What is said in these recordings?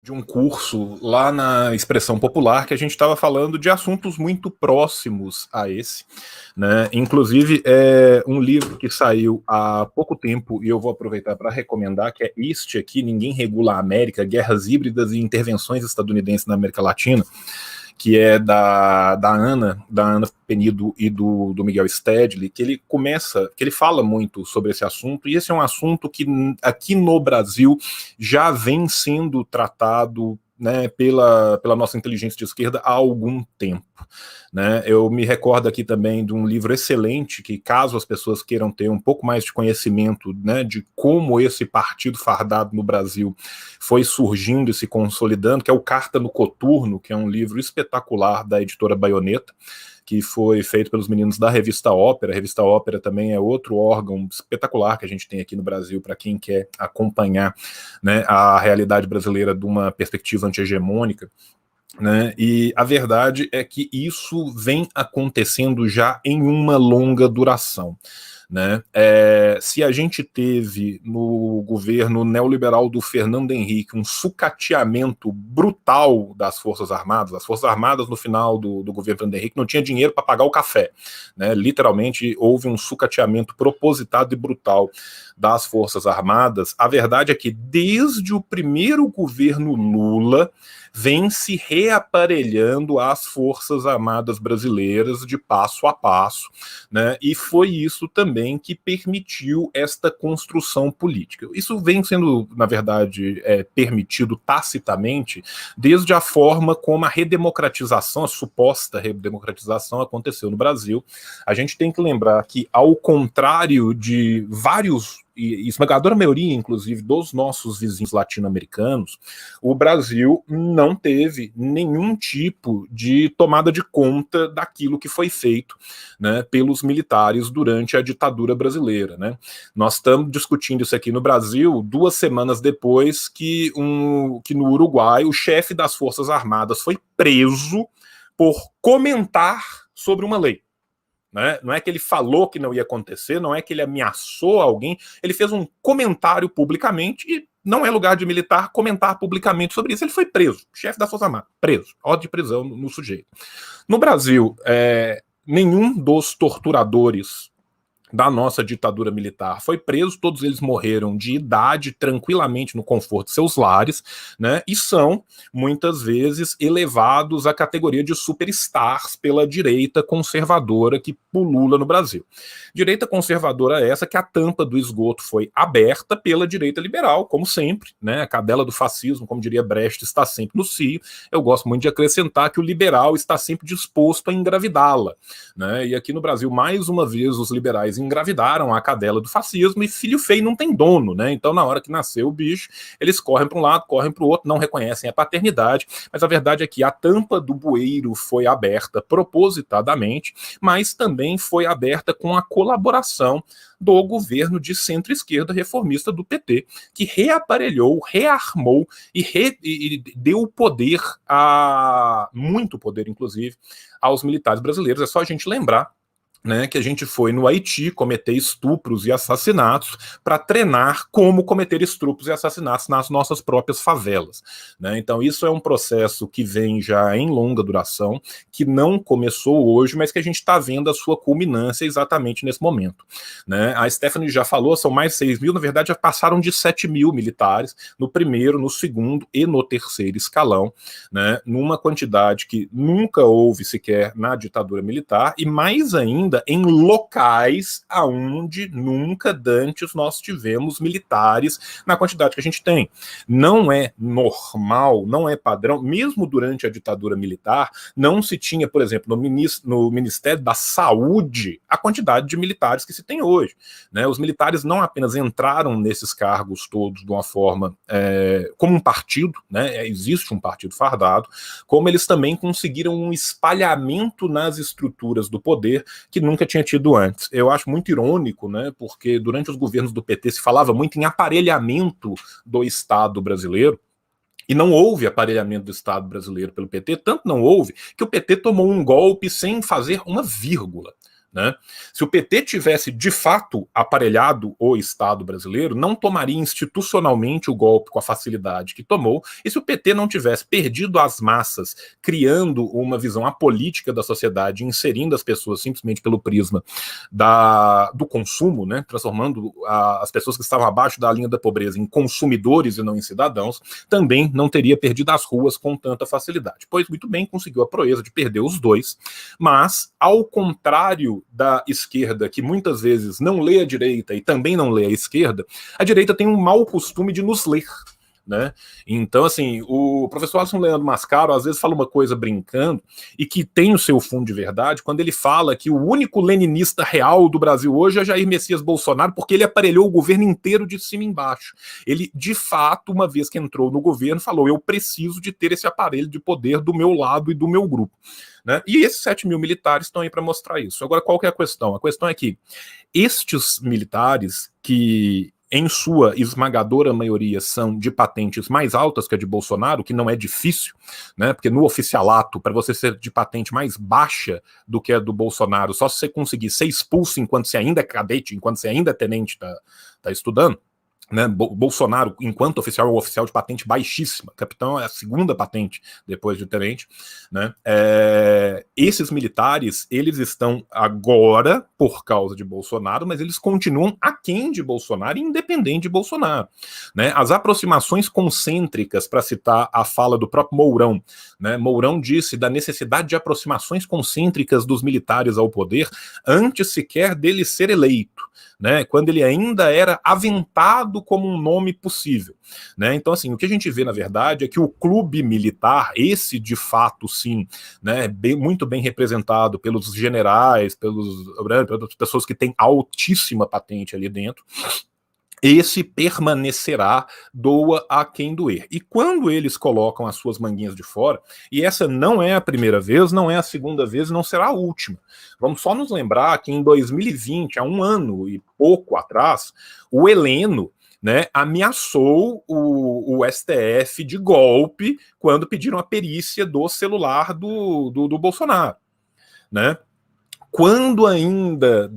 de um curso lá na Expressão Popular que a gente estava falando de assuntos muito próximos a esse, né? Inclusive é um livro que saiu há pouco tempo e eu vou aproveitar para recomendar, que é este aqui, Ninguém Regula a América, Guerras Híbridas e Intervenções Estadunidenses na América Latina, que é da Ana Penido e do Miguel Stedley, que ele fala muito sobre esse assunto, e esse é um assunto que aqui no Brasil já vem sendo tratado, né, pela nossa inteligência de esquerda há algum tempo. Né? Eu me recordo aqui também de um livro excelente que, caso as pessoas queiram ter um pouco mais de conhecimento, né, de como esse partido fardado no Brasil foi surgindo e se consolidando, que é o Carta no Coturno, que é um livro espetacular da editora Baioneta, que foi feito pelos meninos da Revista Ópera. A Revista Ópera também é outro órgão espetacular que a gente tem aqui no Brasil para quem quer acompanhar, né, a realidade brasileira de uma perspectiva anti-hegemônica. Né? E a verdade é que isso vem acontecendo já em uma longa duração. Né? Se a gente teve no governo neoliberal do Fernando Henrique um sucateamento brutal das Forças Armadas, as Forças Armadas no final do governo Fernando Henrique não tinha dinheiro para pagar o café. Né? Literalmente houve um sucateamento propositado e brutal das Forças Armadas. A verdade é que desde o primeiro governo Lula vem se reaparelhando as Forças Armadas brasileiras de passo a passo, né? E foi isso também que permitiu esta construção política. Isso vem sendo, na verdade, permitido tacitamente desde a forma como a redemocratização, a suposta redemocratização aconteceu no Brasil. A gente tem que lembrar que, ao contrário de vários e esmagadora maioria, inclusive, dos nossos vizinhos latino-americanos, o Brasil não teve nenhum tipo de tomada de conta daquilo que foi feito, né, pelos militares durante a ditadura brasileira. Né? Nós estamos discutindo isso aqui no Brasil 2 semanas depois que no Uruguai o chefe das Forças Armadas foi preso por comentar sobre uma lei. Né? Não é que ele falou que não ia acontecer, não é que ele ameaçou alguém, ele fez um comentário publicamente e não é lugar de militar comentar publicamente sobre isso. Ele foi preso, chefe da Força Armada, preso, ordem de prisão no sujeito. No Brasil, nenhum dos torturadores da nossa ditadura militar foi preso, todos eles morreram de idade, tranquilamente no conforto de seus lares, né, e são, muitas vezes, elevados à categoria de superstars pela direita conservadora que pulula no Brasil. Direita conservadora essa que a tampa do esgoto foi aberta pela direita liberal, como sempre, né, a cadela do fascismo, como diria Brecht, está sempre no cio. Eu gosto muito de acrescentar que o liberal está sempre disposto a engravidá-la, né, e aqui no Brasil, mais uma vez, os liberais engravidaram a cadela do fascismo, e filho feio não tem dono, né? Então, na hora que nasceu o bicho, eles correm para um lado, correm para o outro, não reconhecem a paternidade, mas a verdade é que a tampa do bueiro foi aberta propositadamente, mas também foi aberta com a colaboração do governo de centro-esquerda reformista do PT, que reaparelhou, rearmou e deu poder, muito poder, inclusive, aos militares brasileiros. É só a gente lembrar, né, que a gente foi no Haiti cometer estupros e assassinatos para treinar como cometer estupros e assassinatos nas nossas próprias favelas. Né? Então isso é um processo que vem já em longa duração, que não começou hoje, mas que a gente está vendo a sua culminância exatamente nesse momento. Né? A Stephanie já falou, são mais 6 mil, na verdade já passaram de 7 mil militares no primeiro, no segundo e no terceiro escalão, né, numa quantidade que nunca houve sequer na ditadura militar, e mais ainda em locais aonde nunca dantes nós tivemos militares na quantidade que a gente tem. Não é normal, não é padrão, mesmo durante a ditadura militar, não se tinha, por exemplo, no Ministério da Saúde, a quantidade de militares que se tem hoje. Né? Os militares não apenas entraram nesses cargos todos de uma forma como um partido, né? Existe um partido fardado, como eles também conseguiram um espalhamento nas estruturas do poder que nunca tinha tido antes. Eu acho muito irônico, né, porque durante os governos do PT se falava muito em aparelhamento do Estado brasileiro, e não houve aparelhamento do Estado brasileiro pelo PT, tanto não houve que o PT tomou um golpe sem fazer uma vírgula. né? Se o PT tivesse de fato aparelhado o Estado brasileiro, não tomaria institucionalmente o golpe com a facilidade que tomou, e se o PT não tivesse perdido as massas, criando uma visão apolítica da sociedade, inserindo as pessoas simplesmente pelo prisma do consumo, né? Transformando as pessoas que estavam abaixo da linha da pobreza em consumidores e não em cidadãos, também não teria perdido as ruas com tanta facilidade. Pois muito bem, conseguiu a proeza de perder os dois, mas ao contrário da esquerda, que muitas vezes não lê a direita e também não lê a direita tem um mau costume de nos ler, né? Então, assim, o professor Alisson Leandro Mascaro às vezes fala uma coisa brincando e que tem o seu fundo de verdade quando ele fala que o único leninista real do Brasil hoje é Jair Messias Bolsonaro, porque ele aparelhou o governo inteiro de cima e embaixo. Ele, de fato, uma vez que entrou no governo, falou: eu preciso de ter esse aparelho de poder do meu lado e do meu grupo. Né? E esses 7 mil militares estão aí para mostrar isso. Agora, qual que é a questão? A questão é que estes militares, que em sua esmagadora maioria são de patentes mais altas que a de Bolsonaro, que não é difícil, né? Porque no oficialato, para você ser de patente mais baixa do que a do Bolsonaro, só se você conseguir ser expulso enquanto você ainda é cadete, enquanto você ainda é tenente, tá estudando, né? Bolsonaro, enquanto oficial, é um oficial de patente baixíssima. Capitão é a segunda patente depois de tenente, né? Esses militares, eles estão agora por causa de Bolsonaro, mas eles continuam aquém de Bolsonaro, independente de Bolsonaro, né? As aproximações concêntricas, para citar a fala do próprio Mourão, né? Mourão disse da necessidade de aproximações concêntricas dos militares ao poder antes sequer dele ser eleito, né? Quando ele ainda era aventado como um nome possível, né? Então, assim, o que a gente vê, na verdade, é que o clube militar, esse de fato, sim, né, muito bem representado pelos generais, pelas pessoas que têm altíssima patente ali dentro, esse permanecerá, doa a quem doer. E quando eles colocam as suas manguinhas de fora, e essa não é a primeira vez, não é a segunda vez, não será a última. Vamos só nos lembrar que em 2020, há um ano e pouco atrás, o Heleno, né, ameaçou o STF de golpe quando pediram a perícia do celular do Bolsonaro, né? Quando ainda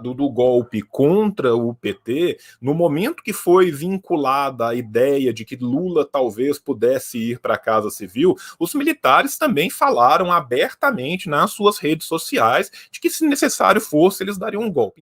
do golpe contra o PT, no momento que foi vinculada a ideia de que Lula talvez pudesse ir para a Casa Civil, os militares também falaram abertamente nas suas redes sociais de que, se necessário fosse, eles dariam um golpe.